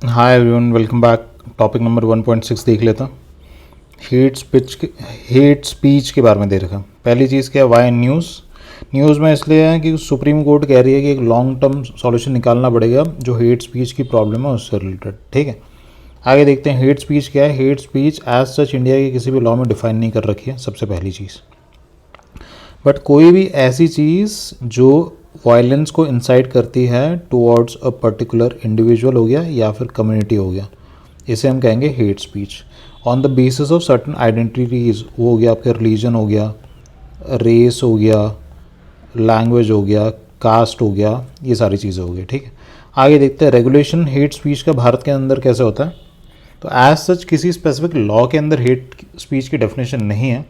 Hi everyone, welcome back. Topic number 1.6 देख लेता। Hate speech के बारे में दे रखा। पहली चीज़ क्या है, वाई न्यूज़ में इसलिए है कि सुप्रीम कोर्ट कह रही है कि एक लॉन्ग टर्म सॉल्यूशन निकालना पड़ेगा जो हेट स्पीच की प्रॉब्लम है उससे रिलेटेड। ठीक है, आगे देखते हैं हेट स्पीच क्या है। Hate speech as such India के किसी भी लॉ में डिफाइन नहीं कर रखी है, सबसे पहली चीज़। बट कोई भी ऐसी चीज़ जो वायलेंस को इंसाइट करती है टुवर्ड्स अ पर्टिकुलर इंडिविजुअल हो गया या फिर कम्युनिटी हो गया, इसे हम कहेंगे hate speech on the basis of certain identities. वो हो गया आपका रिलीजन हो गया, रेस हो गया, लैंग्वेज हो गया, कास्ट हो गया, ये सारी चीज़ें हो गई। ठीक है, आगे देखते हैं रेगुलेशन हेट स्पीच का भारत के अंदर कैसे होता है। तो एज सच किसी स्पेसिफिक लॉ के अंदर हेट स्पीच की डेफिनेशन नहीं है,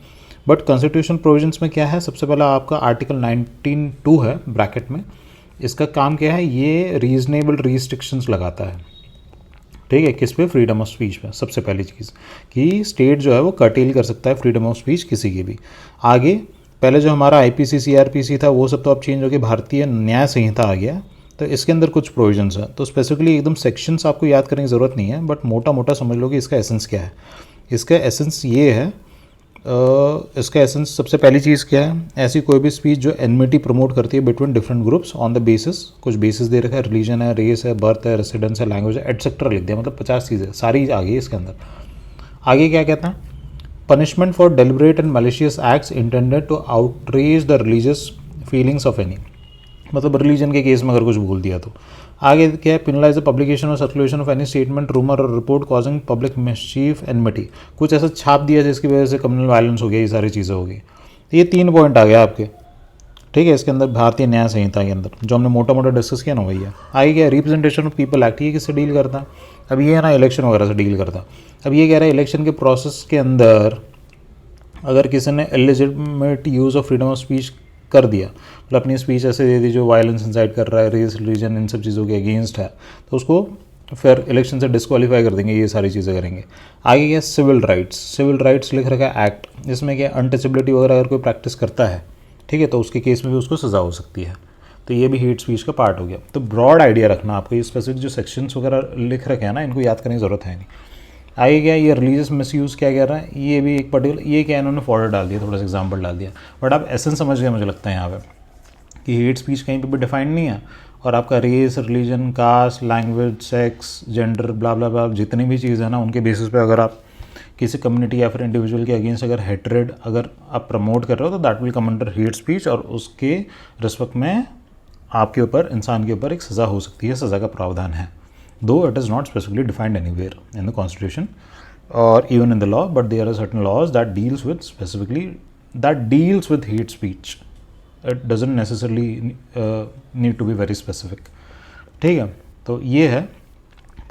बट कॉन्स्टिट्यूशन प्रोविजंस में क्या है, सबसे पहला आपका आर्टिकल 19(2) है ब्रैकेट में। इसका काम क्या है, ये रीजनेबल रिस्ट्रिक्शंस लगाता है। ठीक है, किस पे, फ्रीडम ऑफ स्पीच पे। सबसे पहली चीज़ कि स्टेट जो है वो कर्टेल कर सकता है फ्रीडम ऑफ स्पीच किसी की भी। आगे पहले जो हमारा आईपीसी सीआरपीसी था वो सब तो अब चेंज हो गया, भारतीय न्याय संहिता आ गया। तो इसके अंदर कुछ प्रोविजंस है, तो स्पेसिफिकली एकदम सेक्शंस आपको याद करने की ज़रूरत नहीं है, बट मोटा मोटा समझ लो कि इसका एसेंस क्या है। इसका एसेंस ये है, इसका एसेंस सबसे पहली चीज़ क्या है, ऐसी कोई भी स्पीच जो एनमिटी प्रमोट करती है between different groups on the basis, कुछ बेसिस दे रखा है, रिलीजन है, रेस है, बर्थ है, रेसिडेंस है, लैंग्वेज है, एटसेट्रा लिख दिया, मतलब 50 चीज़ें सारी आ गई इसके अंदर। आगे क्या कहता है, punishment for deliberate and malicious acts intended to outrage the religious feelings of any, मतलब रिलीजन के केस में अगर कुछ बोल दिया तो। आगे क्या है, पिनलाइज द पब्लिकेशन और circulation of any statement, rumour और report causing public mischief enmity, कुछ ऐसा छाप दिया जिसकी वजह से कम्युनल वायलेंस हो गया, ये सारी चीज़ें हो गई। तो ये 3 पॉइंट आ गया आपके। ठीक है, इसके अंदर भारतीय न्याय संहिता के अंदर जो हमने मोटा मोटा डिस्कस किया ना वही है। आगे क्या है, रिप्रेजेंटेशन ऑफ पीपल एक्ट, ये किससे डील करता है, अब ये है ना इलेक्शन वगैरह से डील करता है। अब ये कह रहा है इलेक्शन के प्रोसेस के अंदर अगर किसी ने illegitimate use of freedom of speech कर दिया, मतलब अपनी स्पीच ऐसे दे दी जो वायलेंस इंसाइट कर रहा है, रेस रिलीजन इन सब चीज़ों के अगेंस्ट है, तो उसको फिर इलेक्शन से डिस्क्वालीफाई कर देंगे, ये सारी चीज़ें करेंगे। आगे क्या, सिविल राइट्स लिख रखा है एक्ट, जिसमें क्या अनटचेबिलिटी वगैरह अगर कोई प्रैक्टिस करता है, ठीक है, तो उसके केस में भी उसको सज़ा हो सकती है। तो ये भी हेट स्पीच का पार्ट हो गया। तो ब्रॉड आइडिया रखना आपको, ये स्पेसिफिक जो सेक्शंस वगैरह लिख रखे हैं ना, इनको याद करने की ज़रूरत है नहीं। आगे क्या, ये रिलीजियस मिसयूज़ क्या कह रहा है, ये भी एक पर्टिकुलर, ये क्या इन्होंने फॉर्डर डाल दिया, थोड़ा सा एग्जांपल डाल दिया, बट आप एसेंस समझ गए मुझे लगता है यहाँ पे कि हेट स्पीच कहीं पे भी डिफाइंड नहीं है। और आपका race, religion, caste, language, sex, gender, blah blah blah, जितनी भी चीज़ है ना, उनके बेसिस पे अगर आप किसी कम्युनिटी या फिर इंडिविजुअल के अगेंस्ट अगर हेट्रेड अगर आप प्रमोट कर रहे हो तो that will come under hate speech, और उसके रिस्पेक्ट में आपके ऊपर, इंसान के ऊपर एक सज़ा हो सकती है, सज़ा का प्रावधान है। Though it is not specifically defined anywhere in the constitution or even in the law, but there are certain laws that deals with hate speech. It doesn't necessarily need to be very specific. ठीक है, तो ये है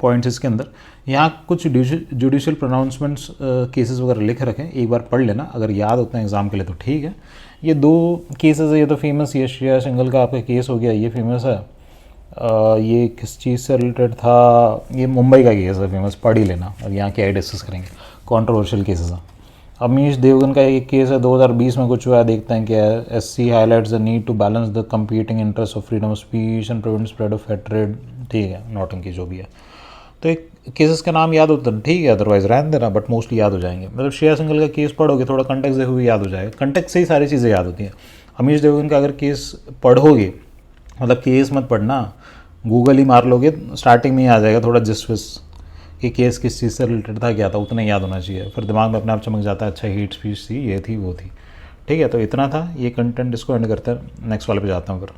points इसके अंदर। यहाँ कुछ judicial pronouncements cases वगैरह लिख रखे हैं, एक बार पढ़ लेना, अगर याद होता है एग्जाम के लिए तो ठीक है। ये 2 केसेस है, ये तो फेमस, ये श्रेया सिंघल का आपका केस हो गया, ये फेमस है। ये किस चीज़ से रिलेटेड था, ये मुंबई का केस है फेमस, पढ़ ही लेना, और यहाँ क्या डिस्कस करेंगे, कंट्रोवर्शियल केसेस है। अमीश देवगन का एक केस है 2020 में कुछ हुआ है, देखते हैं क्या है। SC highlights the need to balance the competing interest of freedom of speech and prevent spread of hatred. ठीक है, नौटंकी जो भी है, तो एक केसेस का नाम याद होता है ठीक है, अदरवाइज रहने देना, बट मोस्टली याद हो जाएंगे। मतलब श्रेया सिंघल का केस पढ़ोगे, थोड़ा कंटेक्स्ट देखोगे हुए याद हो जाएगा, कंटेक्स्ट से ही सारी चीज़ें याद होती हैं। अमीश देवगन का अगर केस पढ़ोगे, मतलब केस मत पढ़ना, गूगल ही मार लोगे, स्टार्टिंग में ही आ जाएगा थोड़ा जिस विस कि केस किस चीज़ से रिलेटेड था, क्या था, उतना ही याद होना चाहिए, फिर दिमाग में अपने आप चमक जाता है, अच्छा हेट स्पीच थी, ये थी, वो थी। ठीक है, तो इतना था ये कंटेंट, इसको एंड करते हैं, नेक्स्ट वाले पे जाता हूँ फिर।